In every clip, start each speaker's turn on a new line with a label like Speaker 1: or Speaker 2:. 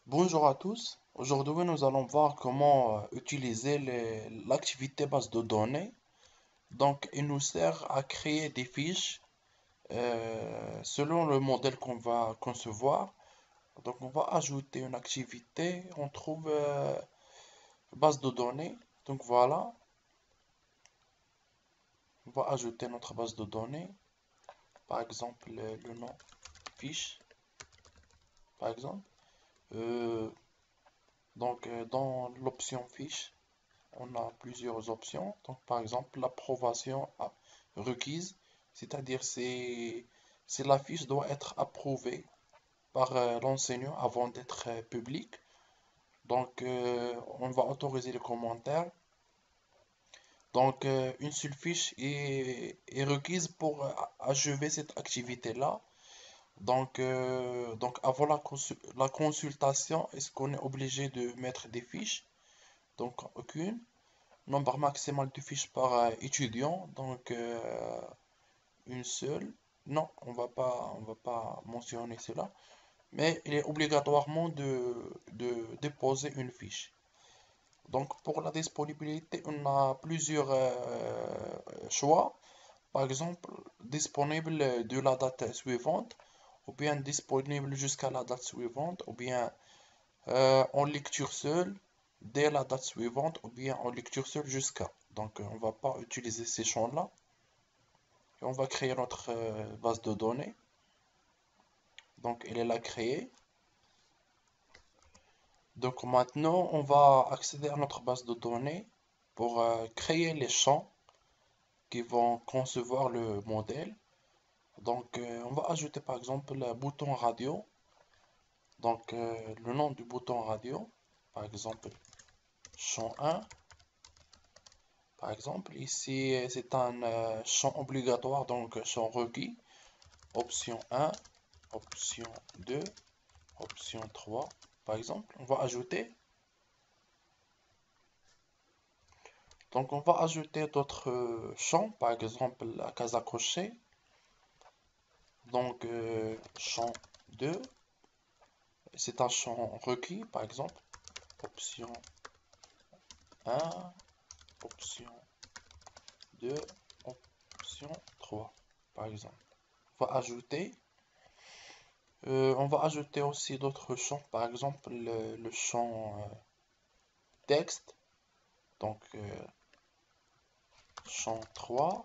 Speaker 1: Bonjour à tous. Aujourd'hui, nous allons voir comment utiliser l'activité base de données. Donc, il nous sert à créer des fiches selon le modèle qu'on va concevoir. Donc, on va ajouter une activité. On trouve base de données. Donc, voilà. On va ajouter notre base de données. Par exemple, le nom fiche. Par exemple. Euh, dans l'option fiche. On a plusieurs options. Donc, par exemple, l'approbation requise, c'est-à-dire si la fiche doit être approuvée par l'enseignant avant d'être publique. Donc, on va autoriser les commentaires. Donc, une seule fiche est requise pour achever cette activité-là. Donc avant la consultation, est-ce qu'on est obligé de mettre des fiches? Donc, aucune. Nombre maximal de fiches par étudiant, donc une seule. Non, on va pas mentionner cela, mais il est obligatoirement de déposer une fiche. Donc pour la disponibilité, on a plusieurs choix. Par exemple, disponible de la date suivante, ou bien disponible jusqu'à la date suivante, ou bien en lecture seule dès la date suivante ou bien en lecture seule jusqu'à. Donc on va pas utiliser ces champs-là et on va créer notre base de données. Donc elle est là créée. Donc maintenant on va accéder à notre base de données pour créer les champs qui vont concevoir le modèle. Donc on va ajouter par exemple le bouton radio. Donc le nom du bouton radio, par exemple champ 1. Par exemple, ici, c'est un champ obligatoire, donc champ requis. Option 1, option 2, option 3. Par exemple, on va ajouter. Donc, on va ajouter d'autres champs, par exemple la case à cocher. Donc, champ 2, c'est un champ requis, par exemple. Option 1, option 2, option 3, par exemple. On va ajouter. On va ajouter aussi d'autres champs, par exemple le champ texte, donc champ 3,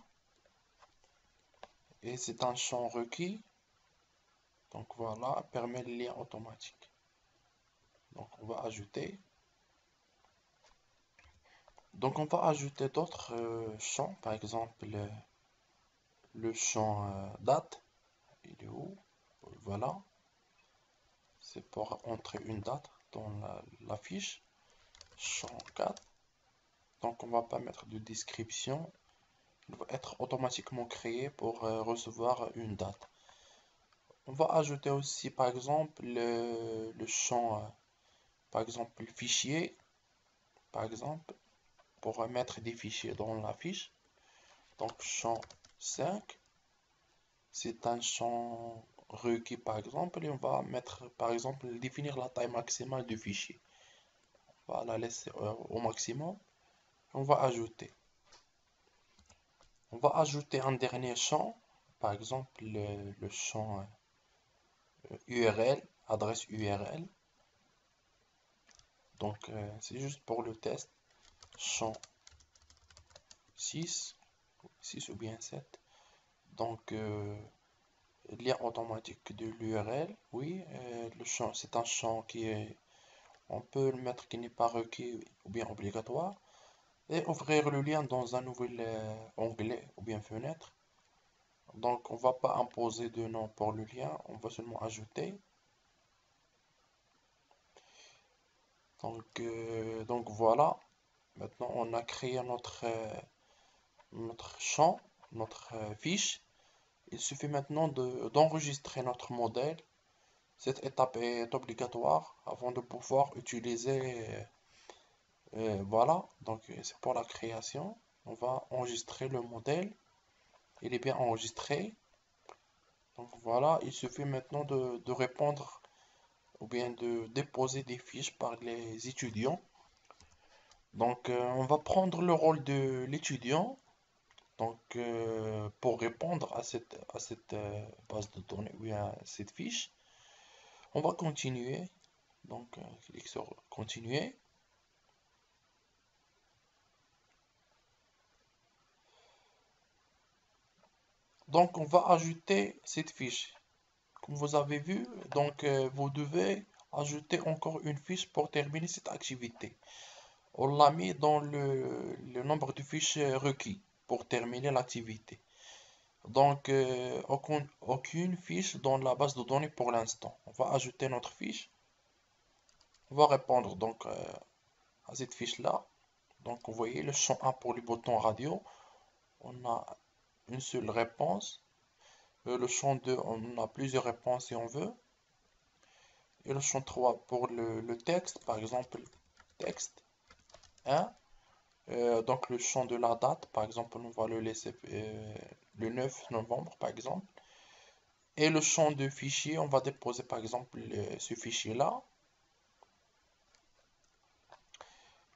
Speaker 1: et c'est un champ requis, donc voilà, permet le lien automatique. Donc on va ajouter. Donc on va ajouter d'autres champs, par exemple le champ date, il est où? Voilà, c'est pour entrer une date dans la fiche. Champ 4, donc on va pas mettre de description. Il va être automatiquement créé pour recevoir une date. On va ajouter aussi par exemple le champ, par exemple fichier, par exemple, pour mettre des fichiers dans la fiche. Donc champ 5, c'est un champ requis par exemple, et on va mettre par exemple définir la taille maximale du fichier. On va la laisser au maximum. On va ajouter. On va ajouter un dernier champ, par exemple le champ URL, adresse URL. Donc c'est juste pour le test. Champ 6, 6 ou bien 7. Donc lien automatique de l'URL. Oui, le champ, c'est un champ qui est, on peut le mettre qui n'est pas requis ou bien obligatoire. Et ouvrir le lien dans un nouvel onglet ou bien fenêtre. Donc on va pas imposer de nom pour le lien, on va seulement ajouter. Donc voilà, maintenant on a créé notre champ, notre fiche. Il suffit maintenant d'enregistrer notre modèle. Cette étape est obligatoire avant de pouvoir utiliser. Voilà, donc c'est pour la création. On va enregistrer le modèle. Il est bien enregistré. Donc voilà, il suffit maintenant de répondre ou bien de déposer des fiches par les étudiants. Donc, on va prendre le rôle de l'étudiant. Donc, pour répondre à cette base de données ou à cette fiche, on va continuer. Donc, clique sur continuer. Donc, on va ajouter cette fiche. Comme vous avez vu, donc vous devez ajouter encore une fiche pour terminer cette activité. On l'a mis dans le nombre de fiches requis pour terminer l'activité. Donc, aucune fiche dans la base de données pour l'instant. On va ajouter notre fiche. On va répondre donc à cette fiche-là. Donc, vous voyez le champ 1 pour le bouton radio. On a une seule réponse. Le champ 2, on a plusieurs réponses si on veut. Et le champ 3 pour le texte, par exemple, texte 1. Donc le champ de la date, par exemple, on va le laisser le 9 novembre, par exemple. Et le champ de fichier, on va déposer, par exemple, ce fichier-là.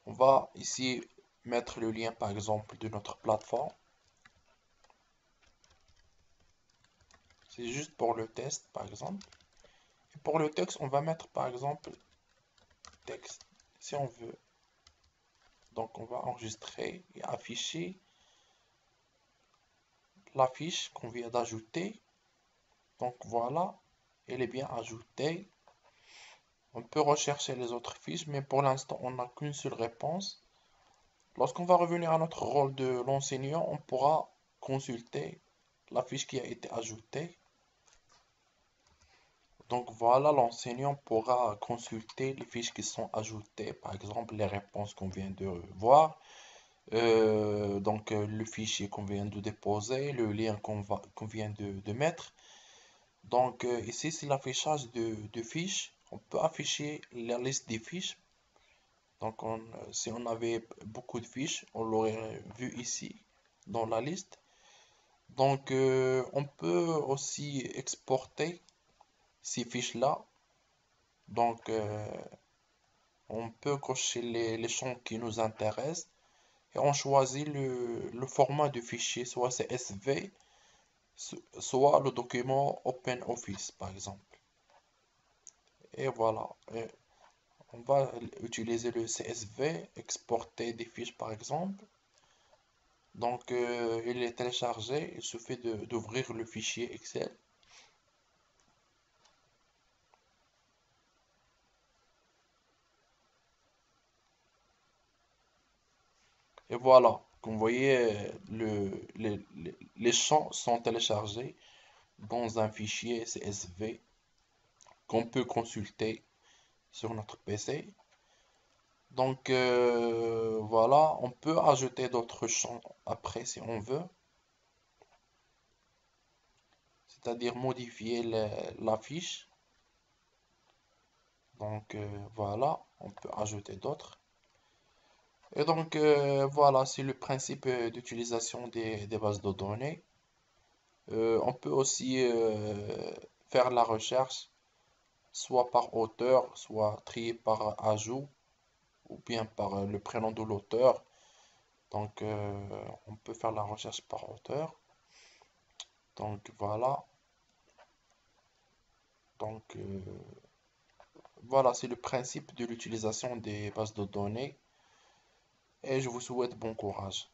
Speaker 1: On va ici mettre le lien, par exemple, de notre plateforme. C'est juste pour le test, par exemple. Et pour le texte, on va mettre, par exemple, texte, si on veut. Donc, on va enregistrer et afficher la fiche qu'on vient d'ajouter. Donc, voilà, elle est bien ajoutée. On peut rechercher les autres fiches, mais pour l'instant, on n'a qu'une seule réponse. Lorsqu'on va revenir à notre rôle de l'enseignant, on pourra consulter la fiche qui a été ajoutée. Donc voilà, l'enseignant pourra consulter les fiches qui sont ajoutées, par exemple les réponses qu'on vient de voir, le fichier qu'on vient de déposer, le lien qu'on vient de mettre. Donc ici, c'est l'affichage de fiches. On peut afficher la liste des fiches. Donc si on avait beaucoup de fiches, on l'aurait vu ici dans la liste. Donc on peut aussi exporter ces fiches-là. Donc on peut cocher les champs qui nous intéressent et on choisit le format du fichier, soit CSV, soit le document OpenOffice par exemple. Et voilà. Et on va utiliser le CSV, exporter des fiches par exemple. Donc, il est téléchargé, il suffit d'ouvrir le fichier Excel. Et voilà, comme vous voyez, les champs sont téléchargés dans un fichier CSV qu'on peut consulter sur notre PC. Donc, voilà, on peut ajouter d'autres champs après si on veut, c'est-à-dire modifier la fiche. Donc, voilà, on peut ajouter d'autres. Et donc, voilà, c'est le principe d'utilisation des bases de données. On peut aussi faire la recherche, soit par auteur, soit trier par ajout, ou bien par le prénom de l'auteur. Donc, on peut faire la recherche par auteur. Donc, voilà. Donc, voilà, c'est le principe de l'utilisation des bases de données. Et je vous souhaite bon courage.